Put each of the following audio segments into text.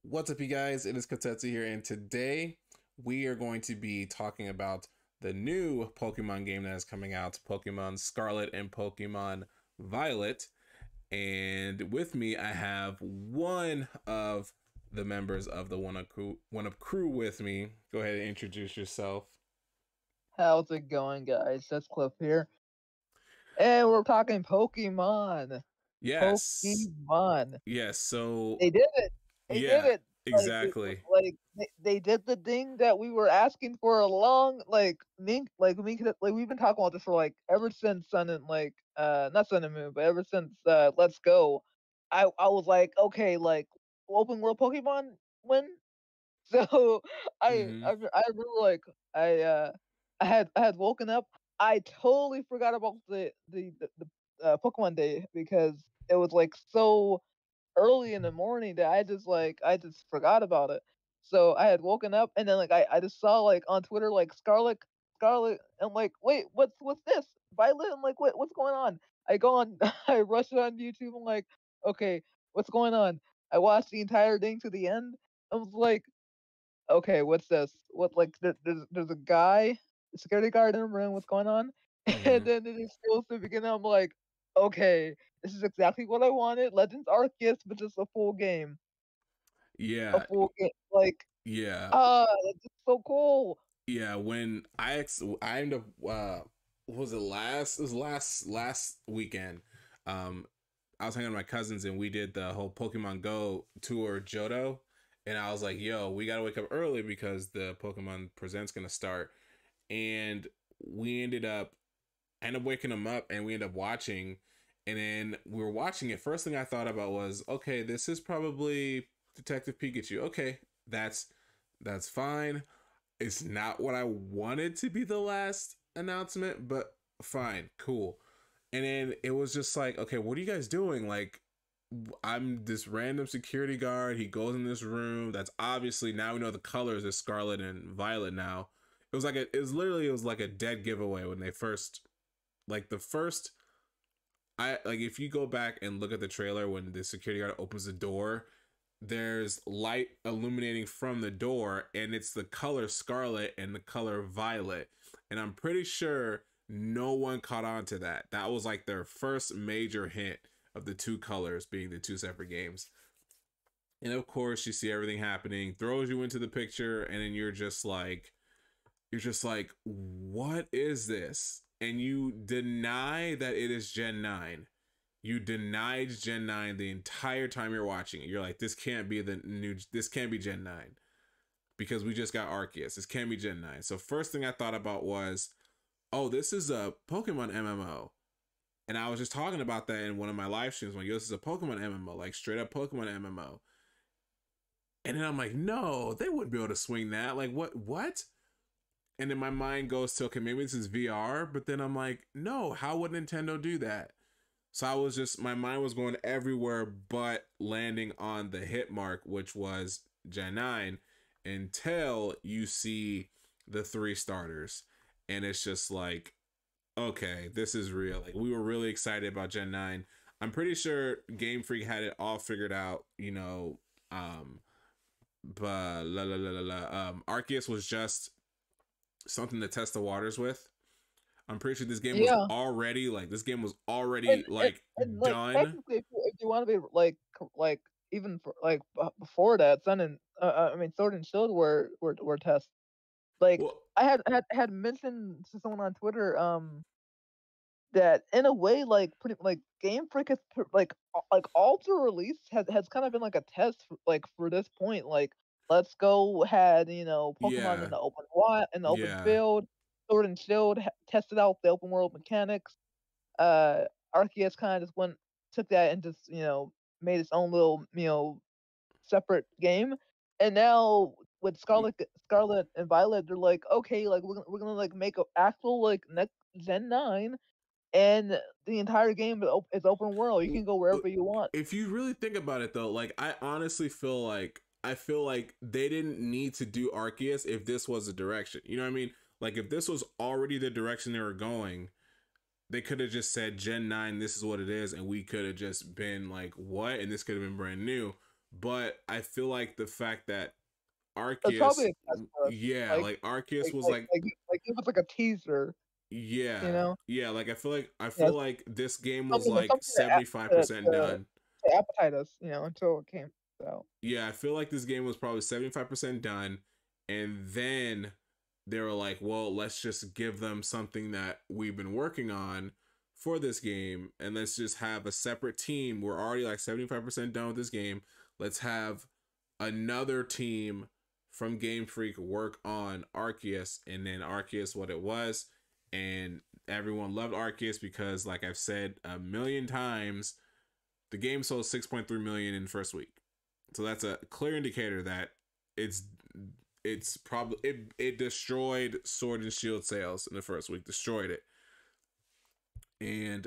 What's up, you guys? It is Kotetsu here, and today we are going to be talking about the new Pokemon game that is coming out, Pokemon Scarlet and Pokemon Violet. And with me, I have one of the members of the One Up crew with me. Go ahead and introduce yourself. How's it going, guys? That's Cliff here. And we're talking Pokemon. Yes, Pokemon. yes. So They did it. They did yeah, it. exactly. They did the thing that we were asking for a long we've been talking about this for ever since Sun and not Sun and Moon, but ever since Let's Go. I was like, okay, open world Pokemon win. So Mm-hmm. I remember I had woken up. I totally forgot about the Pokemon Day because it was so early in the morning that I just forgot about it. So I had woken up and then I just saw on Twitter Scarlet. I'm like, wait, what's this? Violet? I'm like, what's going on? I go on I rush it on YouTube. I'm like, okay, what's going on? I watched the entire thing to the end. I was like, okay, what's this? There's a guy, a security guard in the room. What's going on? And Mm-hmm. then it just goes to the beginning. I'm like, okay, this is exactly what I wanted. Legends Arceus, but just a full game, a Yeah, full game. yeah. That's just so cool. Yeah, when I ended up what was it last? It was last weekend. Um, I was hanging with my cousins and we did the whole Pokemon Go tour Johto, and I was like, "Yo, we gotta wake up early because the Pokemon Present's gonna start." And we ended up waking them up, and we ended up watching. And then we were watching it. First thing I thought about was, okay, this is probably Detective Pikachu. Okay, that's fine. It's not what I wanted to be the last announcement, but fine, cool. And then it was just like, okay, what are you guys doing? Like, I'm this random security guard. He goes in this room. That's obviously, now we know the colors is Scarlet and Violet now. It was like a dead giveaway when they first, like the first, I like if you go back and look at the trailer when the security guard opens the door, there's light illuminating from the door, and it's the color Scarlet and the color Violet. And I'm pretty sure no one caught on to that. That was like their first major hint of the two colors being the two separate games. And of course, you see everything happening, throws you into the picture, and then you're just like, what is this? And you deny that it is Gen 9. You denied Gen 9 the entire time you're watching it. You're like, this can't be Gen 9 because we just got Arceus. This can't be Gen 9. So first thing I thought about was, oh, this is a Pokemon MMO. And I was just talking about that in one of my live streams. Like, yo, this is a Pokemon MMO, like straight up Pokemon MMO. And then I'm like, no, they wouldn't be able to swing that. Like, what? And then my mind goes to, okay, maybe this is VR. But then I'm like, no, how would Nintendo do that? So my mind was going everywhere but landing on the hit mark, which was Gen 9, until you see the three starters. And it's just like, okay, this is real. Like, we were really excited about Gen 9. I'm pretty sure Game Freak had it all figured out, but Arceus was just something to test the waters with. I'm pretty sure Yeah, this game was and already and, like and done. technically, if you want to be even for before that, Sun and I mean Sword and Shield were tests. Like Well, I had mentioned to someone on Twitter that in a way pretty Game Freak has Alter Release has kind of been like a test for this point. Let's Go had Pokemon in yeah, the open yeah, field. Sword and Shield tested out the open world mechanics. uh Arceus kind of just went took that and just made its own little separate game. And now with Scarlet and Violet, they're like, okay, we're gonna make a actual next Gen 9, and the entire game is open world. You can go wherever you want. if you really think about it though, like I honestly feel like they didn't need to do Arceus if this was the direction. You know what I mean? Like if this was already the direction they were going, they could have just said Gen 9, this is what it is, and we could have just been like, what? And this could have been brand new. but I feel like the fact that It's probably Arceus, a test for us. yeah, Like like Arceus like was like like, like like it was like a teaser, you yeah, know? yeah, like I Yes, feel like this game was something like something to ap 75% done. to appetite us, until it came out. Yeah, I feel like this game was probably 75% done, and then they were like, well, let's just give them something that we've been working on for this game, and let's just have a separate team. We're already like 75% done with this game. Let's have another team from Game Freak work on Arceus, and then Arceus what it was, and everyone loved Arceus because, like I've said a million times, the game sold 6.3 million in the first week. So that's a clear indicator that it's it's probably it destroyed Sword and Shield sales in the first week, destroyed it. And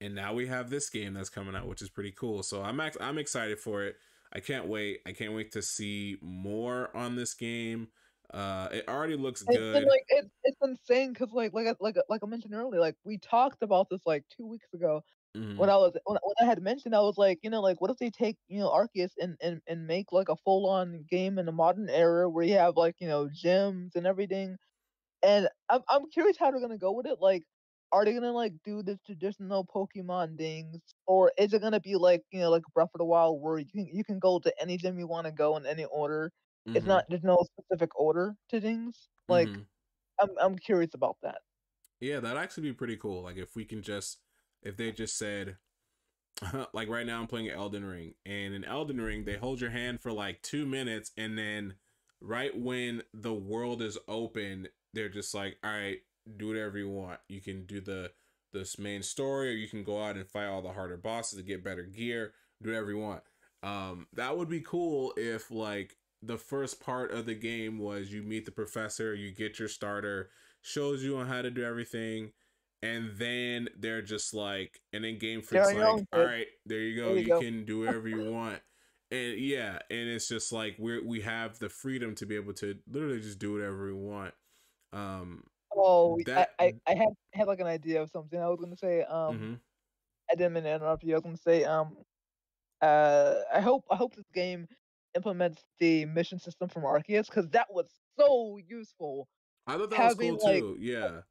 now we have this game that's coming out, which is pretty cool. So I'm excited for it. I can't wait. I can't wait to see more on this game. It already looks And good. like it's insane because like I mentioned earlier, like we talked about this like 2 weeks ago Mm-hmm. when I had mentioned, I was like, like what if they take Arceus and make like a full on game in the modern era where you have like gyms and everything. And I'm curious how they're gonna go with it. Like, are they gonna like do this traditional Pokemon things, or is it gonna be like like Breath of the Wild where you can go to any gym you want to go in any order? It's Mm-hmm. not there's no specific order to things. Like, Mm-hmm. I'm curious about that. Yeah, that'd actually be pretty cool. Like if they just said, like right now I'm playing Elden Ring, and in Elden Ring they hold your hand for like 2 minutes, and then right when the world is open, they're just like, all right, do whatever you want. You can do this main story, or you can go out and fight all the harder bosses to get better gear. Do whatever you want. That would be cool if like the first part of the game was you meet the professor, you get your starter, shows you on how to do everything, and then they're just like, and then Game You're Freak's on your like, own, all kid. right, there you go, There you you go. can do whatever you want. And yeah, and it's just like we have the freedom to be able to literally just do whatever we want. um Oh, I that I I had like an idea of something I was gonna say. mm-hmm. I didn't mean to interrupt you. I was gonna say I hope this game implements the mission system from Arceus because that was so useful. I thought that was Having cool too, yeah.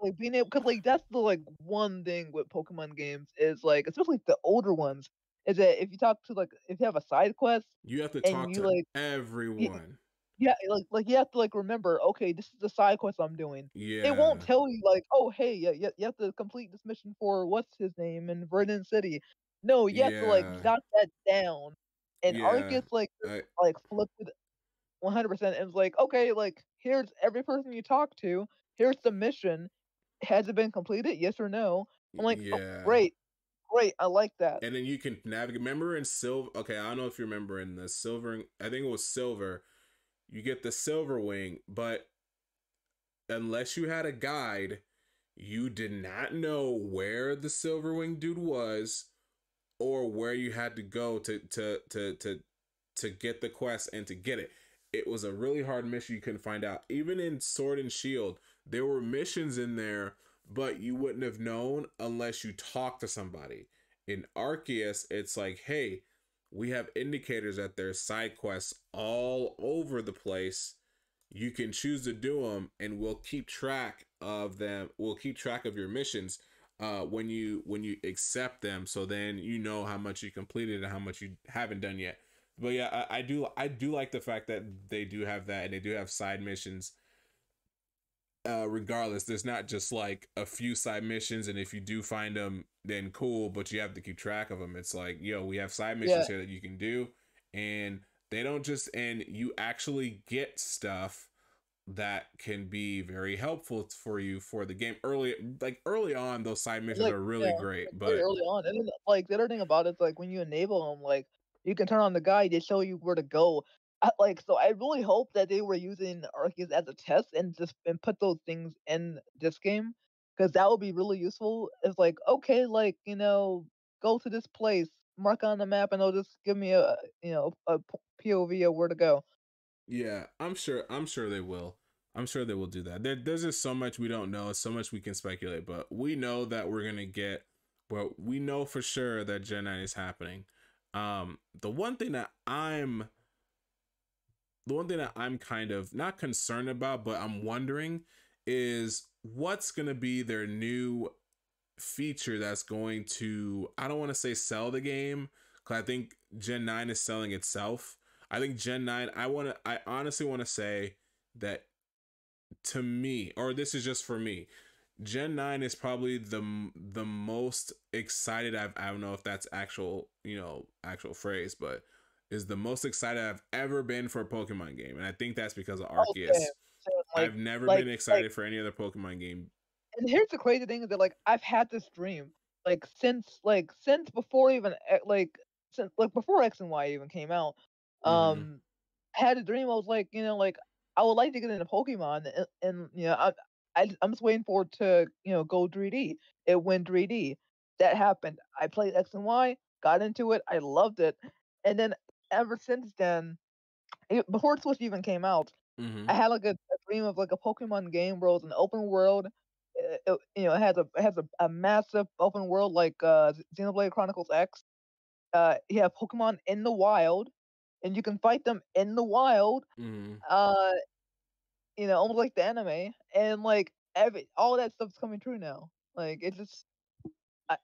like being able, because like that's the like one thing with Pokemon games is like, especially the older ones, is that if you talk to like if you have a side quest You have to and talk you to like everyone. yeah, like you have to like remember, okay, this is the side quest I'm doing. It won't Yeah, tell you like, oh hey, yeah, you have to complete this mission for what's his name in Verdant City. No, you have to like yeah, jot that down. And yeah. Arceus I, like flipped it 100% and was like, okay, like here's every person you talk to. Here's the mission. Has it been completed? Yes or no? I'm like, oh, yeah. great, great. I like that. And then you can navigate. Remember in Silver? Okay, I don't know if you remember in the Silver. I think it was Silver. You get the Silver Wing, but unless you had a guide, you did not know where the Silver Wing dude was, or where you had to go to get the quest and to get it. It was a really hard mission you couldn't find out. Even in Sword and Shield, there were missions in there, but you wouldn't have known unless you talked to somebody. In Arceus, it's like, hey, we have indicators that there's side quests all over the place. You can choose to do them, and we'll keep track of them. We'll keep track of your missions when you accept them, so then you know how much you completed and how much you haven't done yet. But yeah, I do like the fact that they do have that, and they do have side missions. Regardless, there's not just like a few side missions, and if you do find them, then cool, but you have to keep track of them. It's like, yo, we have side Yeah, missions here that you can do, and they don't just, and you actually get stuff that can be very helpful for you for the game. Early on, those side missions like are really yeah, great, like very but early on. And then like the other thing about it is like when you enable them, like you can turn on the guide to show you where to go. So I really hope that they were using Arceus as a test and just and put those things in this game because that would be really useful. It's like, okay, like go to this place, mark on the map, and it'll just give me a POV of where to go. yeah, I'm sure they will. I'm sure they will do that. There's just so much we don't know, so much we can speculate, but we know that we're gonna get. Well, we know for sure that Gen 9 is happening. The one thing that I'm kind of not concerned about, but I'm wondering is what's going to be their new feature that's going to, I don't want to say sell the game, because I think Gen 9 is selling itself. I think Gen 9, I honestly want to say that, to me, or this is just for me, Gen 9 is probably the most excited I don't know if that's actual, actual phrase, but is the most excited I've ever been for a Pokemon game. And I think that's because of Oh, same, Arceus. same. I've never Like, been like, excited for any other Pokemon game. and here's the crazy thing is that like I've had this dream since before even since like before X and Y even came out. Mm-hmm. I had a dream. I was like, like I would like to get into Pokemon, and I'm just waiting for it to go 3D. It went 3D. That happened. I played X and Y, got into it. I loved it, and then ever since then, before Switch even came out, Mm-hmm. I had like a dream of like a Pokemon game where it was an open world. It has a massive open world like Xenoblade Chronicles X. You have Pokemon in the wild, and you can fight them in the wild. Mm-hmm. Uh, almost like the anime, and like all that stuff's coming true now. Like it's just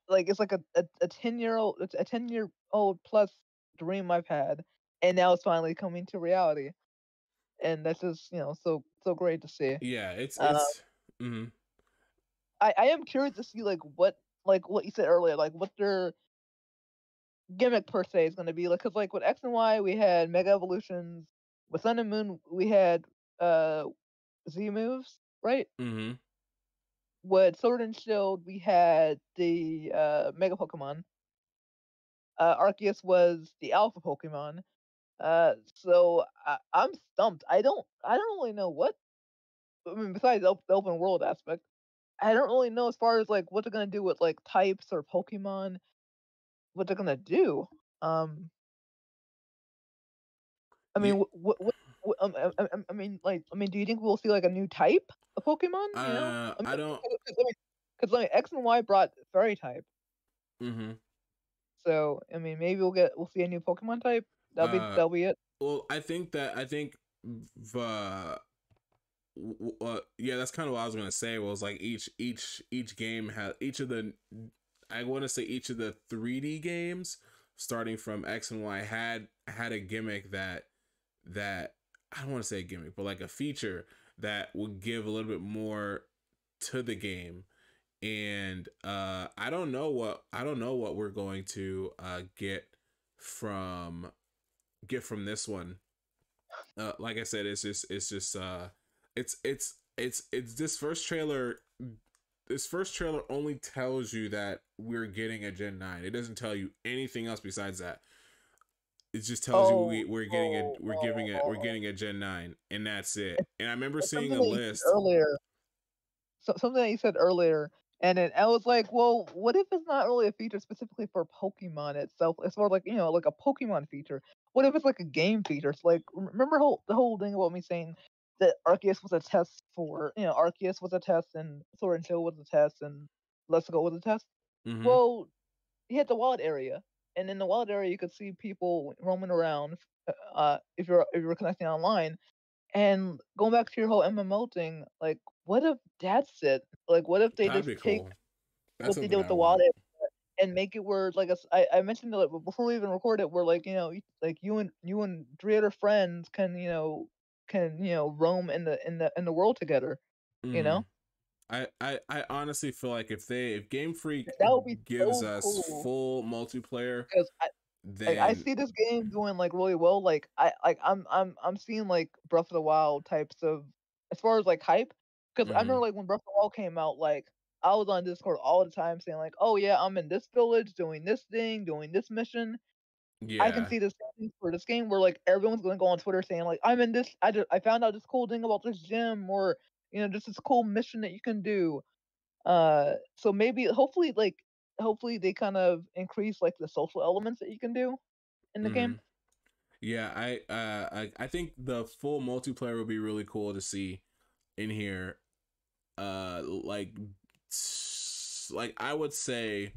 like it's like a 10-year old plus dream I've had, and now it's finally coming to reality, and that's just so great to see. Yeah, it's Uh, it's. Mm-hmm. I am curious to see like what you said earlier, like what their gimmick per se is going to be like, because like with X and Y we had Mega Evolutions, with Sun and Moon we had uh Z moves, right? Mm-hmm. With Sword and Shield we had the Mega Pokemon. Arceus was the Alpha Pokemon. So I'm stumped. I don't really know what. I mean, besides the open world aspect, I don't really know as far as like what they're gonna do with like types or Pokemon. What they're gonna do. Um, I Yeah. mean, I mean, do you think we'll see like a new type of Pokemon? I mean, I don't. because like X and Y brought Fairy type, Mm-hmm. so I mean, maybe we'll see a new Pokemon type. That'll be Uh, that'll be it. well, I think the yeah, that's kind of what I was gonna say. Was like each game had each of the, I want to say each of the 3D games starting from X and Y had a gimmick that I don't want to say a gimmick, but like a feature that would give a little bit more to the game. And I don't know what we're going to from get from this one. Like I said, it's this first trailer only tells you that we're getting a Gen 9. It doesn't tell you anything else besides that. It just tells you Oh, oh, we're oh. getting a Gen 9, and that's it. And I remember It's seeing something a that you said list. earlier. Something that you said earlier, and then I was like, well, what if it's not really a feature specifically for Pokemon itself? It's more like like a Pokemon feature. What if it's like a game feature? It's like remember the whole thing about me saying that Arceus was a test for Arceus was a test and Sword and Shield was a test and Let's Go was a test. Mm-hmm. Well, you had the wild area, and in the wild area you could see people roaming around. If you're connecting online, and going back to your whole MMO thing, like, what if that's it? Like, what if they That'd just be take cool. That's what they something did with I the wild want. and make it where, like, I mentioned it like, before we even recorded, where like like you and three other friends can roam in the world together. You Mm-hmm. know, I honestly feel like if Game Freak that would be gives so us cool full multiplayer, because I then see this game doing like really well. I'm seeing like Breath of the Wild types of as far as like hype. Because I mm-hmm. remember like when Breath of the Wild came out, like I was on Discord all the time saying like, oh yeah, I'm in this village doing this thing, doing this mission. I can Yeah. see the same thing for this game where like everyone's gonna go on Twitter saying like I'm in this. I found out this cool thing about this gym or just this cool mission that you can do. So maybe hopefully they kind of increase like the social elements that you can do in the Mm-hmm. game. Yeah, I think the full multiplayer would be really cool to see in here. Like like I would say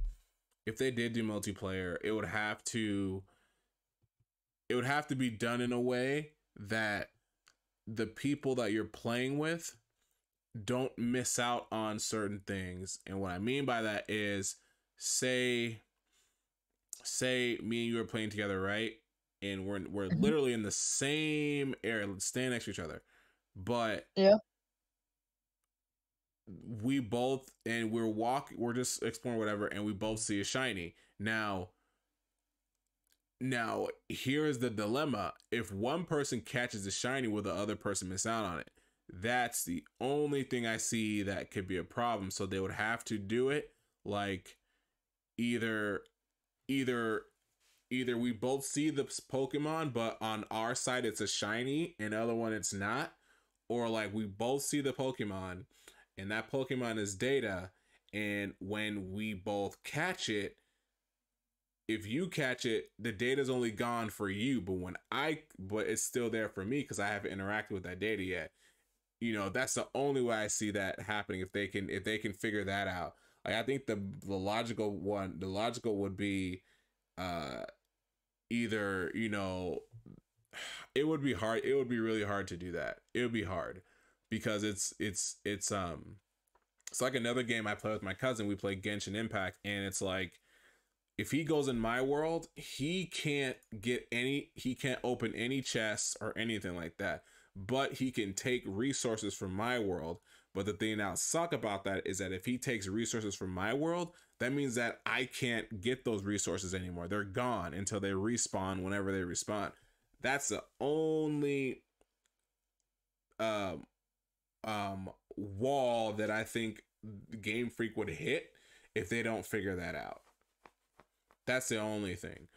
if they did do multiplayer, it would have to it would have to be done in a way that the people that you're playing with don't miss out on certain things. And what I mean by that is, say me and you are playing together, right? And we're Mhm. literally in the same area, standing next to each other, but Yeah. we both, and we're just exploring whatever, and we both see a shiny. Now here is the dilemma: if one person catches the shiny, will the other person miss out on it? That's the only thing I see that could be a problem. So they would have to do it like, either either either we both see the Pokemon, but on our side it's a shiny, and the other one it's not, or like we both see the Pokemon, and that Pokemon is data, and when we both catch it, if you catch it, the data's only gone for you, but it's still there for me because I haven't interacted with that data yet. That's the only way I see that happening, if they can figure that out. Like, I think the logical would be, uh either, it would be hard. It would be really hard to do that. It would be hard because it's like another game I play with my cousin. We play Genshin Impact, and it's like, if he goes in my world, he can't open any chests or anything like that. But he can take resources from my world. But the thing that suck about that is that if he takes resources from my world, that means that I can't get those resources anymore. They're gone until they respawn whenever they respawn. That's the only um wall that I think Game Freak would hit if they don't figure that out. That's the only thing.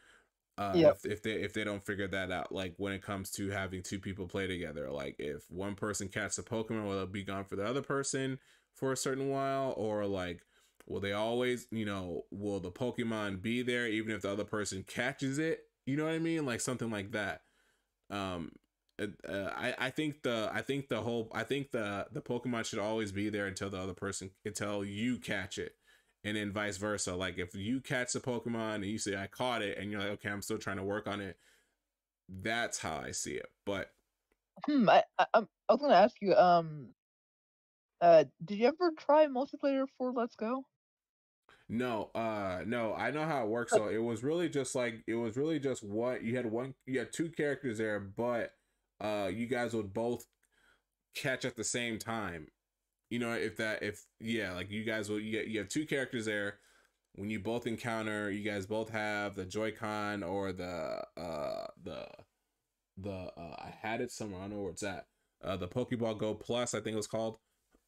Yep. If they don't figure that out, like when it comes to having two people play together, like if one person catches a Pokemon, will it be gone for the other person for a certain while, or like, will they always, will the Pokemon be there even if the other person catches it? You know what I mean? Like something like that. Um, I think the Pokemon should always be there until you catch it, and then vice versa. Like if you catch the Pokemon and you say I caught it, and you're like, okay, I'm still trying to work on it. That's how I see it. But I was gonna ask you, did you ever try multiplayer for Let's Go? no, I know how it works. So it was really just what you had two characters there, but you guys would both catch at the same time. If yeah, like you have two characters there. When you both encounter, you guys both have the Joy-Con, or I had it somewhere, I don't know where it's at. The Pokeball Go Plus, I think it was called,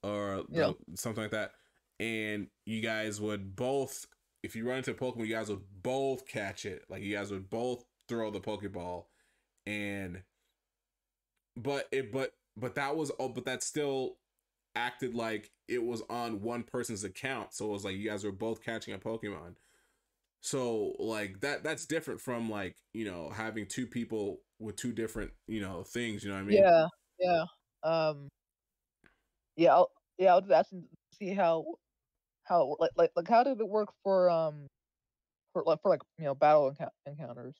or Yeah. the something like that. And you guys would both, if you run into a Pokemon, you guys would both catch it. Like you guys would both throw the Pokeball, and but that still acted like it was on one person's account. So it was like you guys were both catching a Pokemon. So like that's different from, like, having two people with two different, things, you know what I mean? Yeah. Yeah. Um. Yeah. I was asking to see how like how did it work for battle encounters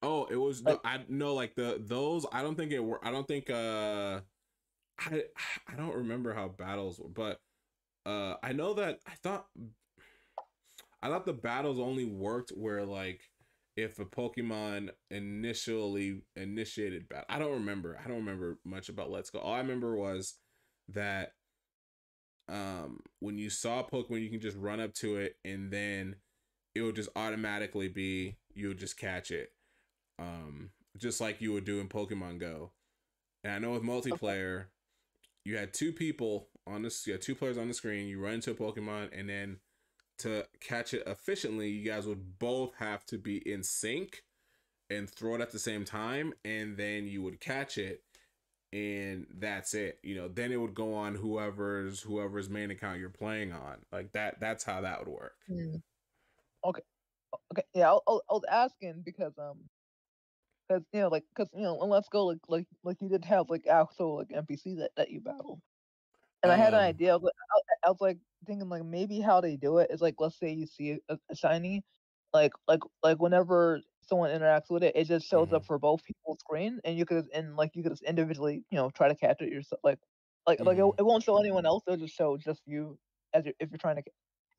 Oh, it was like no, I no, like those, I don't think it were I don't think I I don't remember how battles were, but I know that I thought the battles only worked where, like, if a Pokemon initially initiated battle. I don't remember. I don't remember much about Let's Go. All I remember was that when you saw a Pokemon, you can just run up to it, and then it would just automatically be, you would just catch it. Just like you would do in Pokemon Go. And I know with okay. multiplayer, you had two players on the screen, you run into a Pokemon, and then to catch it efficiently, you guys would both have to be in sync and throw it at the same time, and then you would catch it, and that's it. Then it would go on whoever's main account you're playing on. Like that. That's how that would work. Mm, okay. Okay. Yeah. I was asking because because in Let's Go like you did have like actual like NPC that you battled. And I had an Um. idea. I was like thinking like maybe how they do it is like let's say you see a shiny, like whenever someone interacts with it, it just shows Mm-hmm. up for both people's screen, and you could just individually, try to catch it yourself. Mm-hmm. It won't show anyone else. It'll just show just you if you're trying to,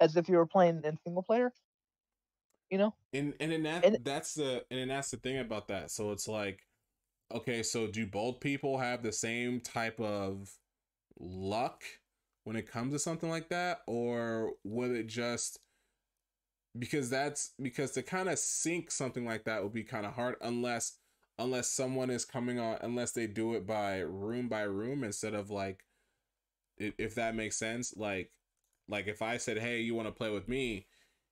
as if you were playing in single player. You know, And then and that's the thing about that. So it's like, okay, so do both people have the same type of luck when it comes to something like that, or would it just, because to kind of sync something like that would be kind of hard unless someone is coming on, unless they do it by room instead of like, if that makes sense. Like if I said, hey, you want to play with me,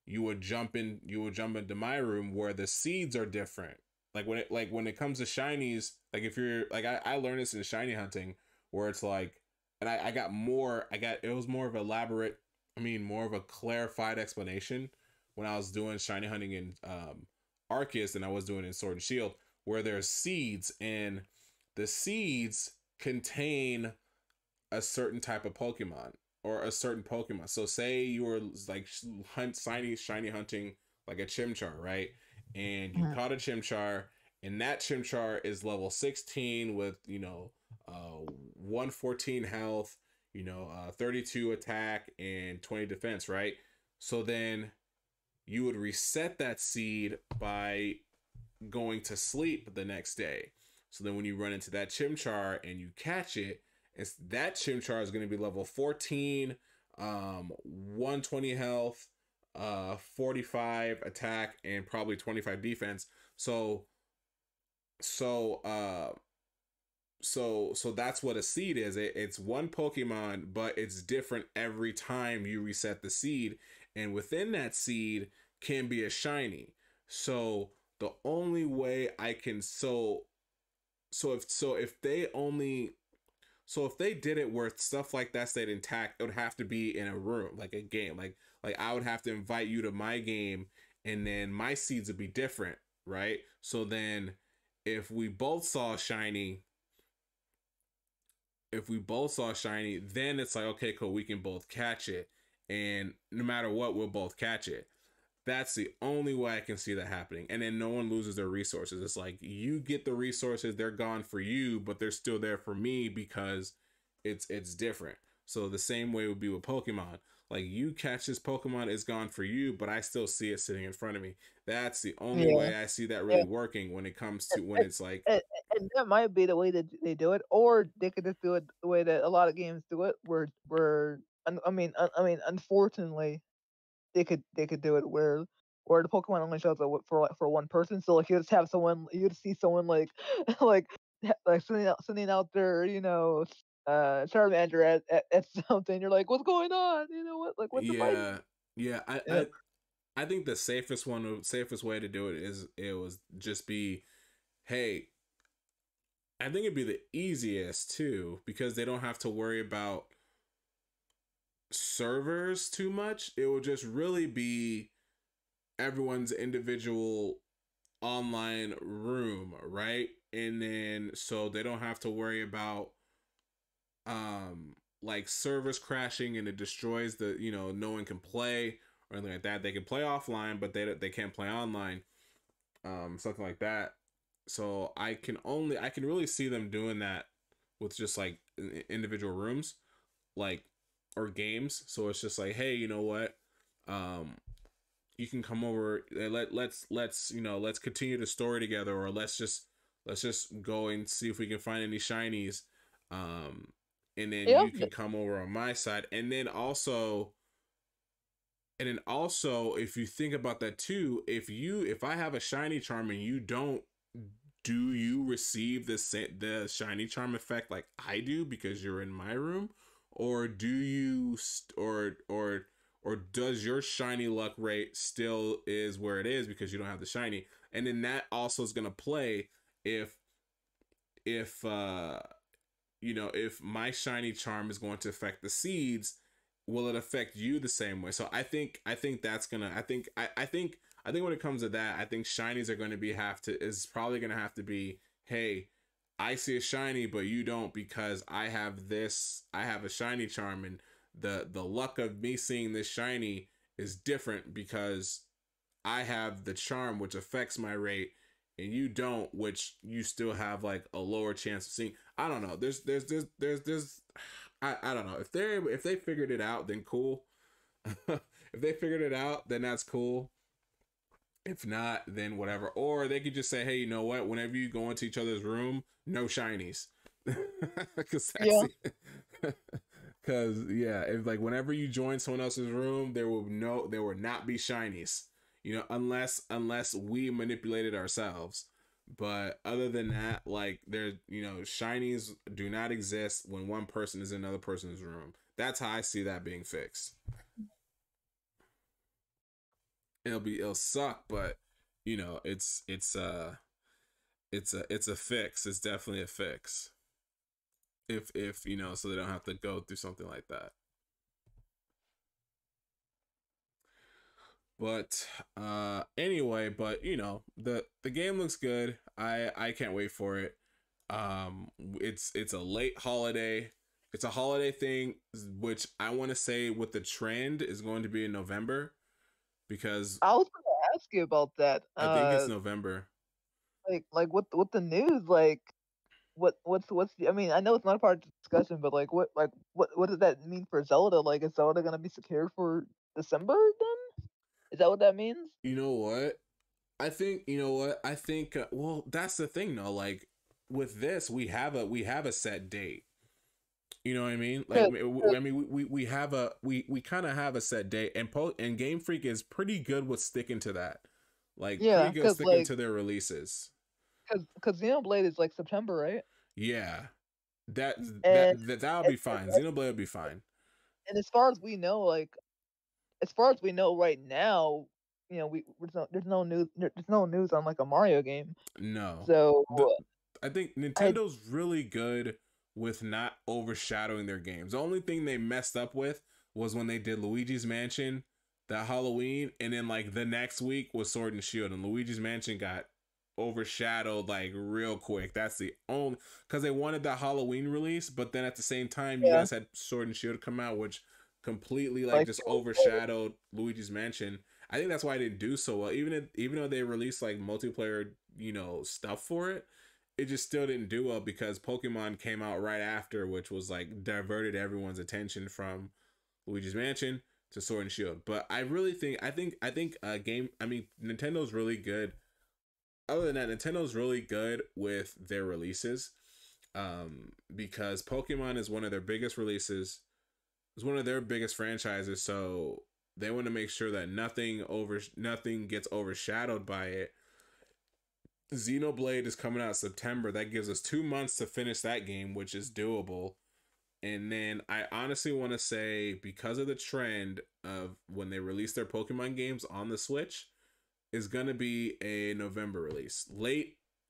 you would jump into my room where the seeds are different. Like when it comes to shinies, like if you're like, I learned this in shiny hunting, where it's like, and it was more of elaborate, more of a clarified explanation when I was doing shiny hunting in Arceus than I was doing in Sword and Shield, where there's seeds, and the seeds contain a certain type of Pokemon or a certain Pokemon. So say you were like shiny hunting like a Chimchar, right? And you Mhm. caught a Chimchar, and that Chimchar is level 16 with 114 health, 32 attack and 20 defense, right? So then you would reset that seed by going to sleep the next day. So then when you run into that Chimchar and you catch it, that Chimchar is going to be level 14, 120 health, 45 attack, and probably 25 defense. So uh so that's what a seed is. It's one Pokemon, but it's different every time you reset the seed, and within that seed can be a shiny. So the only way I can if they only so if they did it where stuff like that stayed intact, it would have to be in a room, like a game. Like I would have to invite you to my game, and then my seeds would be different, right? So then if we both saw shiny, then it's like, okay, cool, we can both catch it, and no matter what, we'll both catch it. That's the only way I can see that happening. And then no one loses their resources. It's like you get the resources, they're gone for you, but they're still there for me because it's different. So the same way would be with Pokemon. Like you catch this Pokemon, it's gone for you, but I still see it sitting in front of me. That's the only yeah, way I see that yeah. really working when it comes to when And, it's like, and, and that might be the way that they do it, or they could just do it the way that a lot of games do it, unfortunately, they could do it where the Pokemon only shows up for one person. So like you just see someone like like sending out their Charmander at something. You're like, what's going on? What's the fight? yeah, yeah. Yeah, I think the safest way to do it is it was just be, hey, I think it'd be the easiest too because they don't have to worry about servers too much. It will just really be everyone's individual online room, right? And then so they don't have to worry about like servers crashing and it destroys no one can play or anything like that. They can play offline, but they can't play online. Something like that. So I can really see them doing that with just like individual rooms, like, or games. So it's just like, hey, you know what? Um, you can come over. Let's continue the story together, or let's just go and see if we can find any shinies. Um, and then yeah, you can come over on my side, and then also, if you think about that too, if I have a shiny charm and you don't, do you receive the shiny charm effect like I do because you're in my room, or do you or does your shiny luck rate still is where it is because you don't have the shiny? And then that also is gonna play if if uh if my shiny charm is going to affect the seeds, will it affect you the same way? So I think that's gonna I think when it comes to that, I think shinies are going to be have to is probably going to have to be, hey, I see a shiny but you don't because I have a shiny charm, and the luck of me seeing this shiny is different because I have the charm, which affects my rate, and you don't, which you still have like a lower chance of seeing. I don't know. There's I don't know. If they figured it out, then cool. If they figured it out, then that's cool. If not, then whatever. Or they could just say, hey, you know what? Whenever you go into each other's room, no shinies. Because that's Yeah. because yeah, if like whenever you join someone else's room, there will not be shinies. Unless we manipulated ourselves. But other than that, like shinies do not exist when one person is in another person's room. That's how I see that being fixed. It'll suck, but it's a fix. It's definitely a fix. If so they don't have to go through something like that. But anyway, but the game looks good. I can't wait for it. It's a late holiday. It's a holiday thing, which I want to say with the trend is going to be in November, because I was gonna ask you about that. I think it's November. Like with the news, like what's the? I mean, I know it's not a part of the discussion, but what does that mean for Zelda? Like, is Zelda gonna be secured for December then? Is that what that means? You know what? I think well, that's the thing though. Like with this, we have a set date. You know what I mean? Like, 'Cause- I mean, we kind of have a set date, and Game Freak is pretty good with sticking to that. Like, pretty yeah, good because sticking to their releases. because Xenoblade is like September, right? Yeah, that And that'll as, be fine. as, Xenoblade will be fine. and as far as we know, as far as we know right now, there's no news on like a Mario game. No, So the I think I Nintendo's really good with not overshadowing their games. The only thing they messed up with was when they did Luigi's Mansion that Halloween, and then like the next week was Sword and Shield, and Luigi's Mansion got overshadowed like real quick. That's the only, because they wanted that Halloween release, but then at the same time you yeah, guys had Sword and Shield come out, which completely like like just overshadowed Luigi's Mansion. I think that's why I didn't do so well. Even though they released like multiplayer, stuff for it, it just still didn't do well because Pokemon came out right after, which was like diverted everyone's attention from Luigi's Mansion to Sword and Shield. But I really think game. I mean, Nintendo's really good. Other than that, Nintendo's really good with their releases, because Pokemon is one of their biggest releases. It's one of their biggest franchises, so they want to make sure that nothing gets overshadowed by it. Xenoblade is coming out September. That gives us 2 months to finish that game, which is doable. And then I honestly want to say, because of the trend of when they release their Pokemon games on the Switch, is gonna be a November release,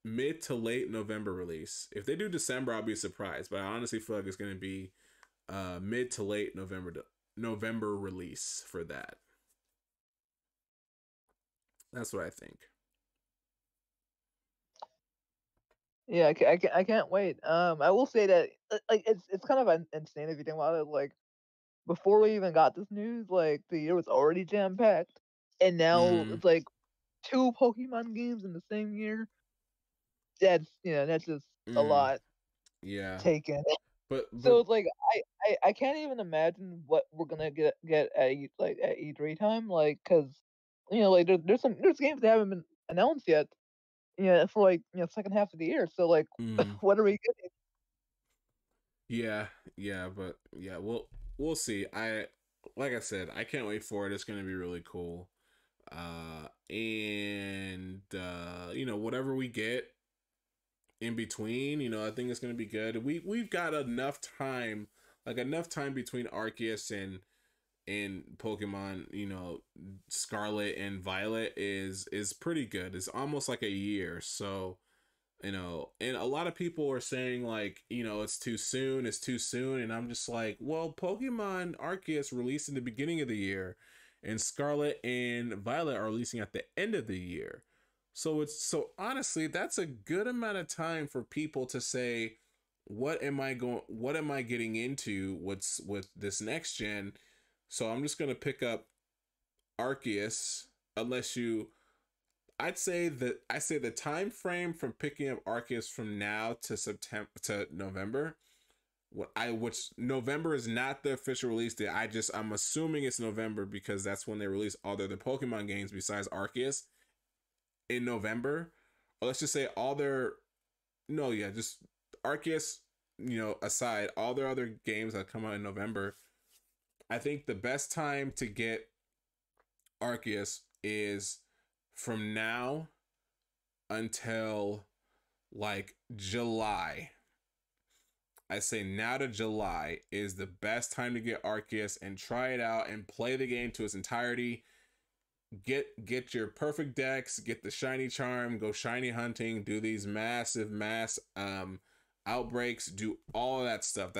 mid to late November release. If they do December, I'll be surprised. But I honestly feel like it's gonna be mid to late November release for that. That's what I think. yeah, I can't wait. I will say that like it's kind of insane if you think about it. Like before we even got this news, like the year was already jam packed, and now Mm, it's like two Pokemon games in the same year. That's just a mm, lot yeah, taken. but So it's like I can't even imagine what we're gonna get at at E3 time, like because like there's games that haven't been announced yet, for like second half of the year. So like, mm, what are we getting? yeah, yeah, but yeah, we'll see. Like I said, I can't wait for it. It's gonna be really cool. And whatever we get in between, I think it's gonna be good. We've got enough time, like enough time between Arceus and Pokemon, Scarlet and Violet is pretty good. It's almost like a year. So, and a lot of people are saying like, it's too soon. And I'm just like, well, Pokemon Arceus released in the beginning of the year, and Scarlet and Violet are releasing at the end of the year. So honestly, that's a good amount of time for people to say, what am I getting into with this next gen? So I'm just gonna pick up Arceus, unless you, I say the time frame from picking up Arceus from now to September to November. Which November is not the official release date. I'm assuming it's November because that's when they release all their Pokemon games besides Arceus in November. Or let's just say all their no, yeah, just Arceus, aside, all their other games that come out in November. I think the best time to get Arceus is from now until like July. I say now to July is the best time to get Arceus and try it out and play the game to its entirety. Get your perfect decks, get the shiny charm, go shiny hunting, do these massive mass outbreaks, do all of that stuff.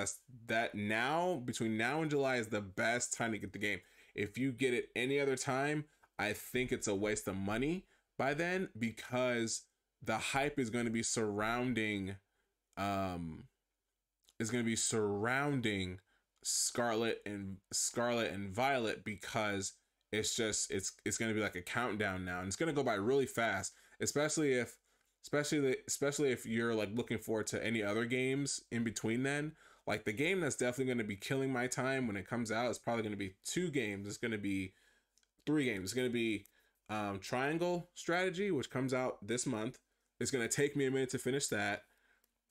That now between now and July is the best time to get the game. If you get it any other time, I think it's a waste of money by then because the hype is going to be surrounding Scarlet and Violet because it's going to be like a countdown now and it's going to go by really fast, especially if you're like looking forward to any other games in between then. Like the game that's definitely going to be killing my time when it comes out is probably going to be 2 games. It's going to be 3 games. It's going to be Triangle Strategy, which comes out this month. It's going to take me a minute to finish that.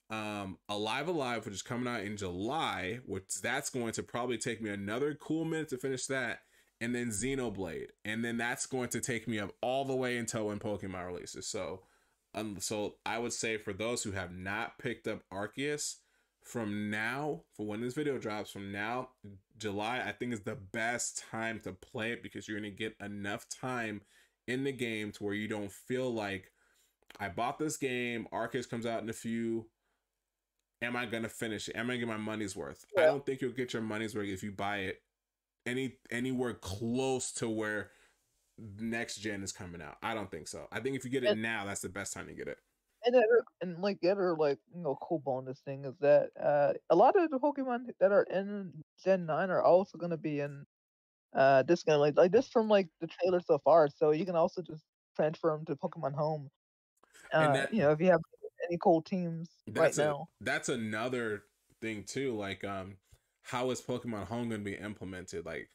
Alive, which is coming out in July, which that's going to probably take me another cool minute to finish that, and then Xenoblade, and then that's going to take me up all the way until when Pokemon releases. So I would say for those who have not picked up Arceus, from now, for when this video drops, from now, July, I think is the best time to play it because you're going to get enough time in the game to where you don't feel like, I bought this game, Arceus comes out in a few, am I going to finish it? Am I going to get my money's worth? Yeah. I don't think you'll get your money's worth if you buy it anywhere close to where next gen is coming out. I don't think so. I think if you get it now, that's the best time to get it. And like the other cool bonus thing is that a lot of the Pokemon that are in Gen 9 are also going to be in this game, like this from like the trailer so far. So you can also just transfer them to Pokemon Home. If you have any cool teams right now. That's another thing too. Like how is Pokemon Home going to be implemented? Like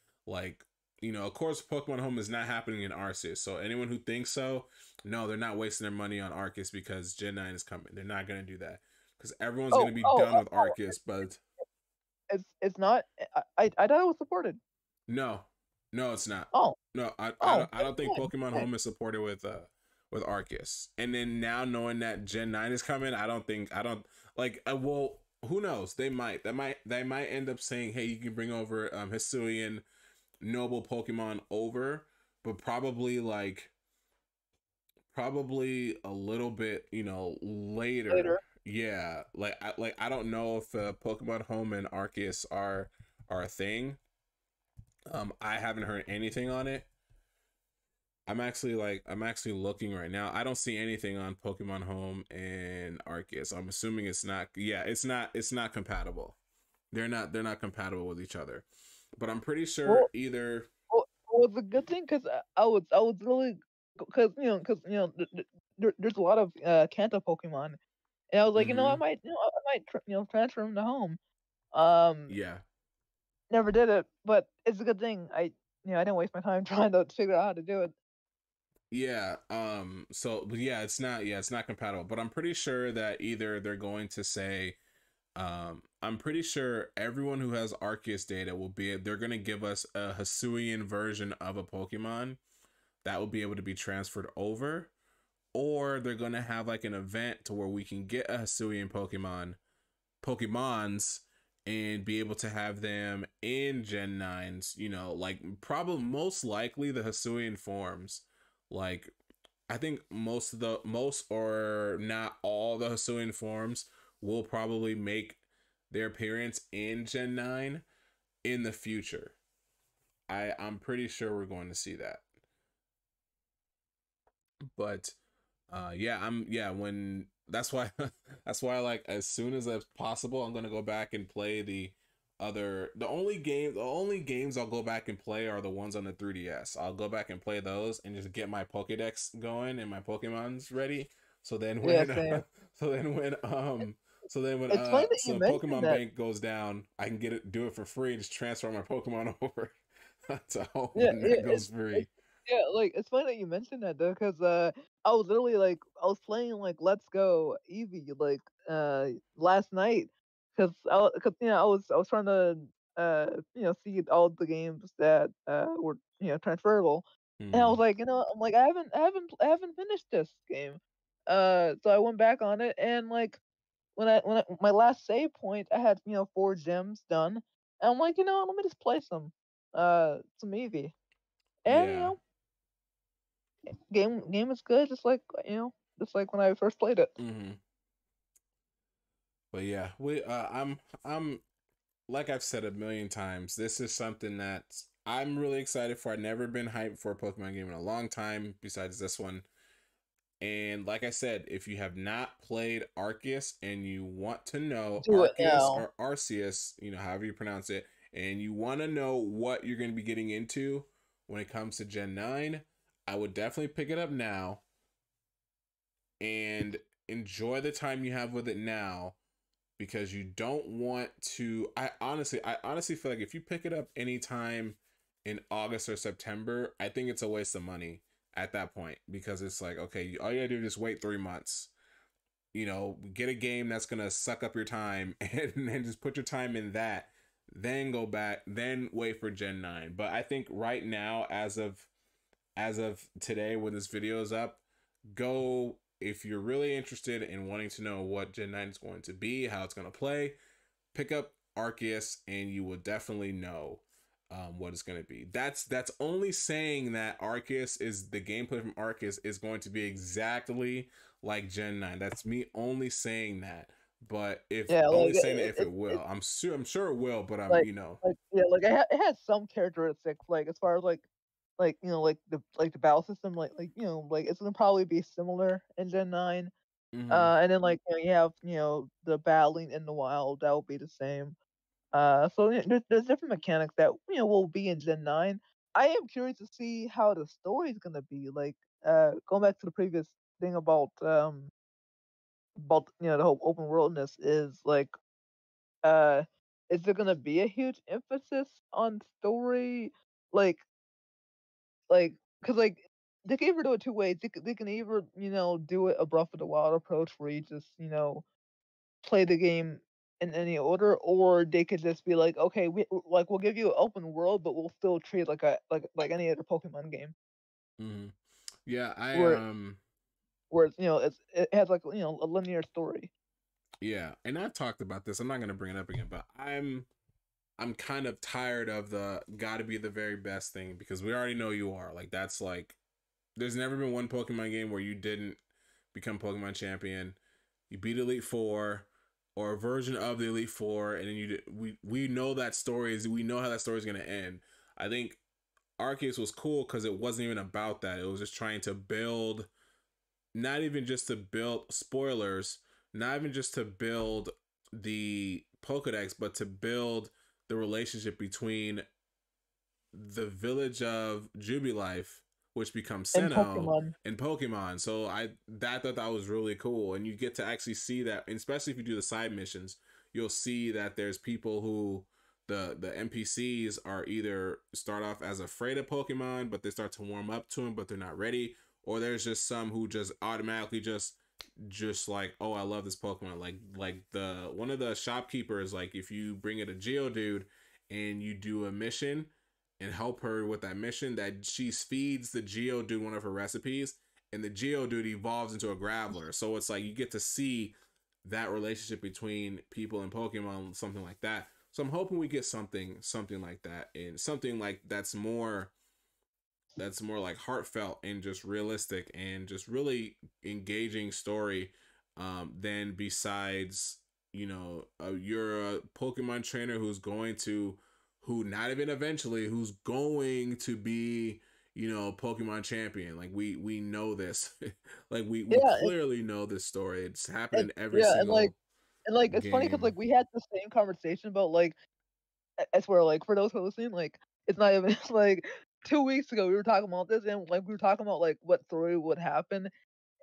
of course Pokemon Home is not happening in Arceus. So anyone who thinks so, no, they're not wasting their money on Arceus because Gen 9 is coming. They're not going to do that because everyone's going to be done with Arceus. But it's not. I thought it was supported. No, it's not. I don't think Pokemon Home is supported with Arceus. And then now knowing that Gen 9 is coming, well, who knows? They might end up saying, hey, you can bring over Hisuian noble Pokemon over, but probably a little bit, later. Yeah. I don't know if Pokemon Home and Arceus are a thing. I haven't heard anything on it. I'm actually looking right now. I don't see anything on Pokemon Home and Arceus. I'm assuming it's not. Yeah, it's not compatible. They're not compatible with each other. But I'm pretty sure either. Well, it's a good thing because I was really because there's a lot of Kanto Pokemon, and I was like, I might transfer them to Home. Yeah. Never did it, but it's a good thing. I didn't waste my time trying to figure out how to do it. Yeah. It's not compatible. But I'm pretty sure that either they're going to say, I'm pretty sure everyone who has Arceus data they're going to give us a Hisuian version of a Pokemon that will be able to be transferred over, or they're going to have like an event to where we can get a Hisuian Pokemons and be able to have them in Gen 9s, probably most likely the Hisuian forms. Like, I think most or not all the Hisuian forms will probably make their appearance in Gen 9 in the future. I'm pretty sure we're going to see that. But when that's why like as soon as possible I'm going to go back and play the the only games I'll go back and play are the ones on the 3DS. I'll go back and play those and just get my Pokédex going and my Pokemon's ready. So then Yeah, when same. so then when It's funny that you so mentioned Pokemon that. Bank goes down, I can do it for free and just transfer my Pokemon over to home Yeah, when yeah, that goes free. yeah, like it's funny that you mentioned that though, because I was literally like I was playing like Let's Go Eevee like last night, because I was trying to see all the games that were transferable, and I was Hmm. like I'm like I haven't finished this game, so I went back on it, and like when my last save point I had 4 gems done, and I'm like let me just play some Eevee, and Yeah. game is good, just like when I first played it. Hmm. But yeah, I'm like I've said a million times, this is something that I'm really excited for. I've never been hyped for a Pokemon game in a long time, besides this one. And like I said, if you have not played Arceus and you want to know Do it Arceus now. or Arceus, however you pronounce it, and you want to know what you're going to be getting into when it comes to Gen 9, I would definitely pick it up now and enjoy the time you have with it now, because you don't want to. I honestly feel like if you pick it up anytime in August or September, I think it's a waste of money at that point, because it's like, okay, all you gotta do is just wait 3 months. Get a game that's gonna suck up your time and then just put your time in that. Then go back, then wait for Gen 9. But I think right now, as of today, when this video is up, go if you're really interested in wanting to know what Gen 9 is going to be, how it's going to play, pick up Arceus and you will definitely know what it's going to be. That's only saying that Arceus is the gameplay from Arceus is going to be exactly like Gen 9. That's me only saying that. But if Yeah, only like saying that if it it's will. I'm sure it will, but like yeah, like it has some characteristics, like as far as like the battle system, like it's gonna probably be similar in Gen 9. mm-hmm, And then like you have the battling in the wild, that will be the same. So there's different mechanics that will be in Gen 9. I am curious to see how the story is gonna be. Like going back to the previous thing about the whole open worldness is like uh is there gonna be a huge emphasis on story? Like like because like they can either do it 2 ways. They can either do it a Breath of the Wild approach where you just play the game in any order, or they could just be like, okay, we'll give you an open world, but we'll still treat it like any other Pokemon game, mm-hmm. Yeah, where it has like a linear story. yeah, and I talked about this. I'm not gonna bring it up again, but I'm kind of tired of the gotta be the very best thing, because we already know you are. Like, that's like, there's never been one Pokemon game where you didn't become Pokemon champion. You beat Elite Four or a version of the Elite Four, and then we know that story is we know how that story is gonna end. I think Arceus was cool because it wasn't even about that. It was just trying to build, not even just to build spoilers, not even just to build the Pokedex, but to build the relationship between the village of Jubilife, which becomes In Sinnoh, Pokemon, and Pokemon. So I thought that was really cool, and you get to actually see that, especially if you do the side missions, you'll see that there's people who the NPCs are either start off as afraid of Pokemon, but they start to warm up to them, but they're not ready, or there's just some who just automatically just like, oh, I love this Pokemon. Like the one of the shopkeepers, like if you bring it a Geodude and you do a mission and help her with that mission, that she feeds the Geodude one of her recipes, and the Geodude evolves into a Graveler. So it's like you get to see that relationship between people and Pokemon, something like that. So I'm hoping we get something like that, and something like that's more like heartfelt and just realistic and just really engaging story, than besides, you're a Pokemon trainer who not even eventually who's going to be, Pokemon champion. Like, we know this. Like, we yeah, clearly know this story. It's happened and in every yeah, and single like it's funny because game. like we had the same conversation about like I swear, like, for those who are listening, like, it's not even like 2 weeks ago we were talking about this and, like, we were talking about, like, what story would happen,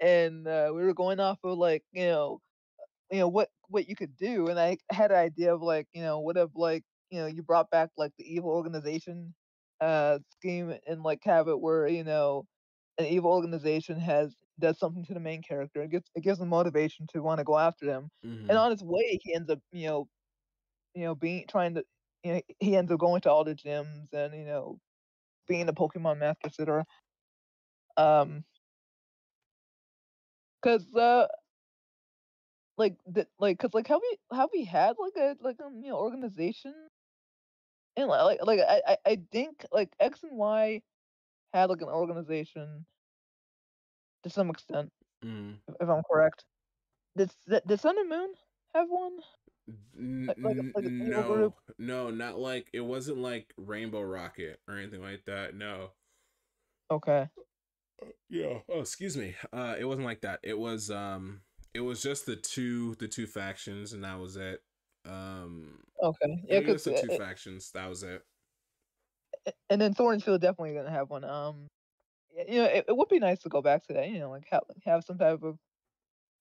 and, we were going off of, like, what you could do, and I had an idea of, like, what if, like, you brought back, like, the evil organization, scheme and, like, have it where, an evil organization has does something to the main character. It gives him motivation to wanna go after them, and Mm-hmm. on his way, he ends up, being trying to he ends up going to all the gyms and, being a Pokemon master, etcetera. 'Cause, cause have we had, like, organization? And, I think, like, X and Y had, like, an organization to some extent, Mm. if I'm correct. Did Sun and Moon have one? Like an evil group? No, no, not like it wasn't like Rainbow Rocket or anything like that. No. Okay, Yeah. Oh, excuse me. It wasn't like that. It was just the two factions, and that was it. okay. It Yeah, was 'cause, just the two factions. That was it. and then Thornfield definitely didn't have one, it would be nice to go back to that, like, have some type of,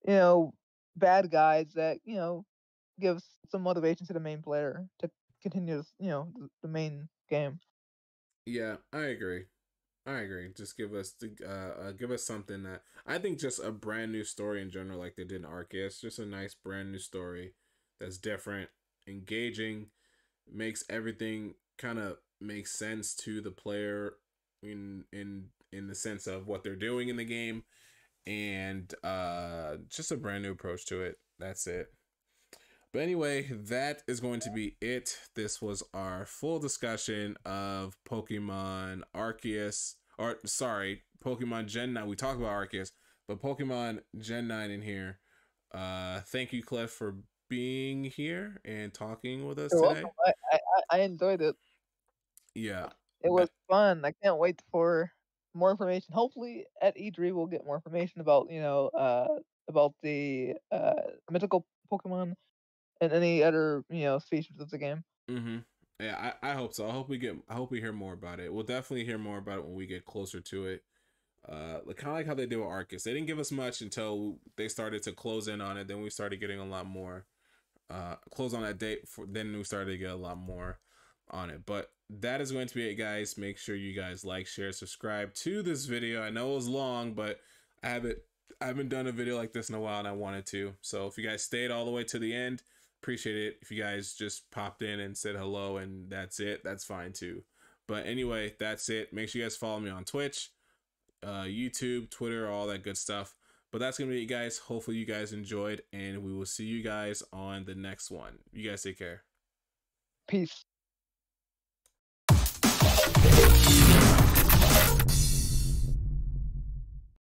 you know, bad guys that, gives some motivation to the main player to continue, the main game. Yeah, I agree. I agree. Just give us something that I think just a brand new story in general, like they did in Arceus. Just a nice brand new story that's different, engaging, makes everything kind of make sense to the player in the sense of what they're doing in the game, and just a brand new approach to it. That's it. But anyway, that is going to be it. This was our full discussion of Pokemon Arceus, or sorry, Pokemon Gen 9. We talked about Arceus, but Pokemon Gen 9 in here. Thank you, Cliff, for being here and talking with us You're welcome. today. I enjoyed it. Yeah. It was fun. I can't wait for more information. Hopefully, at E3 we'll get more information about, about the, mythical Pokemon and any other, features of the game. Mm-hmm. Yeah, I hope so. I hope we hear more about it. We'll definitely hear more about it when we get closer to it. Kind of like how they did with Arceus. They didn't give us much until they started to close in on it. Then we started getting a lot more. Close on that date. Then we started to get a lot more on it. But that is going to be it, guys. Make sure you guys like, share, subscribe to this video. I know it was long, but I haven't done a video like this in a while, and I wanted to. So if you guys stayed all the way to the end, appreciate it. If you guys just popped in and said hello and that's it, that's fine too. But anyway, that's it. Make sure you guys follow me on Twitch, YouTube, Twitter, all that good stuff. But that's gonna be it, guys. Hopefully you guys enjoyed, and we will see you guys on the next one. You guys take care. Peace.